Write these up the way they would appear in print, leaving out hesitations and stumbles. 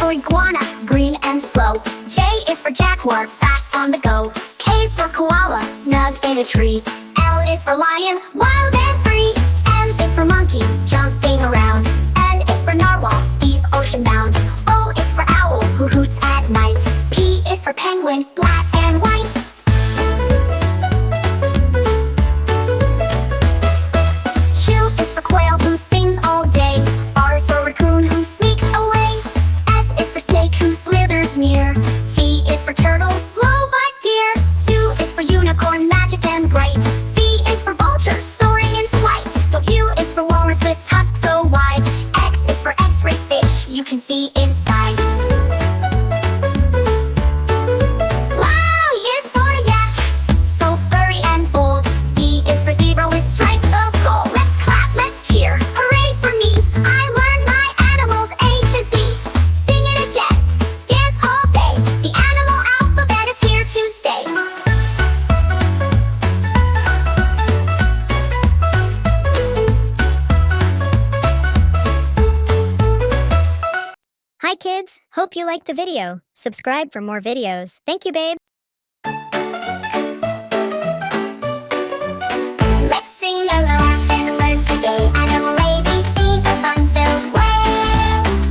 for iguana, green and slow. J is for jaguar, fast on the go. K is for koala, snug in a tree. L is for lion, wild and free. M is for monkey, jumping around. N is for narwhal, deep ocean bound. O is for owl, who hoots at night. P is for penguin, black and white. Q is for quail, who sings all day. R is for raccoon, who sneaks away. S is for snake, who slithers near. T is for turtle, slow but dear. U is for unicorn, magic and bright. V is for vulture, soaring in flight. W is for walrus with tusks so wide. X is for X-ray fish, you can see inside. Y is for yak, so furry and bold. Z is for zebra with stripes of gold. Let's clap, let's cheer, hooray for me! I learned my animals A to Z. Sing it again, dance all day. The animal alphabet is here to stay. Hi kids, hope you liked the video. Subscribe for more videos. Thank you, babe. Let's sing and laugh and learn today. Animal ABC's a fun-filled way.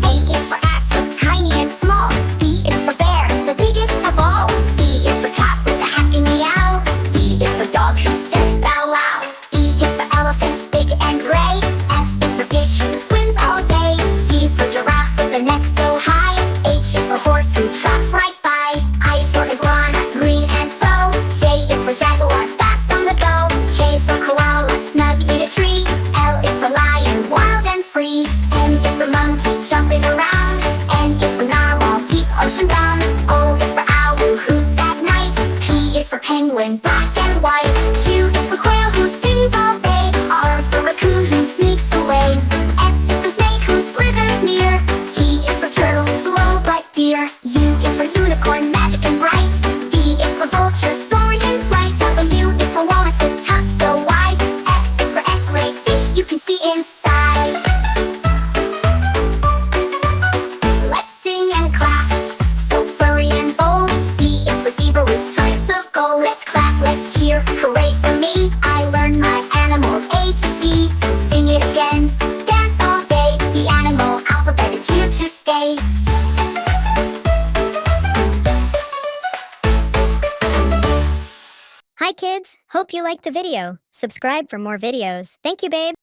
A is for cat, so tiny and small. B is for bear, the biggest of all. C is for cat with a happy meow. D is for dog who says bow wow. E is for elephant, big and gray. F is for fish who swims all day. G is for giraffe with a neck so high. H is for horse who trots right by. I is for iguana, green and slow. J is for jaguar, fast on the go. K is for koala, snug in a tree. L is for lion, wild and free. N is for monkey, jumping around. N is for narwhal, deep ocean bound. O is for owl, who hoots at night. P is for penguin, black and white. Q is for quail, who sings all day. R is for raccoon, who sneaks away. S is for snake, who slithers near. T is for turtle, slow but dear. U is for unicorn, magic and bright. V is for vulture, soaring in flight. W is for walrus with tusks so wide. X is for X-ray fish, you can see inside. Let's sing and clap, so furry and bold. Z is for zebra with stripes of gold. Let's clap, let's cheer, hooray for me! I learned my animals A to Z. Sing it again, dance all day. The animal alphabet is here to stay. Hi kids, hope you liked the video. Subscribe for more videos. Thank you, babe.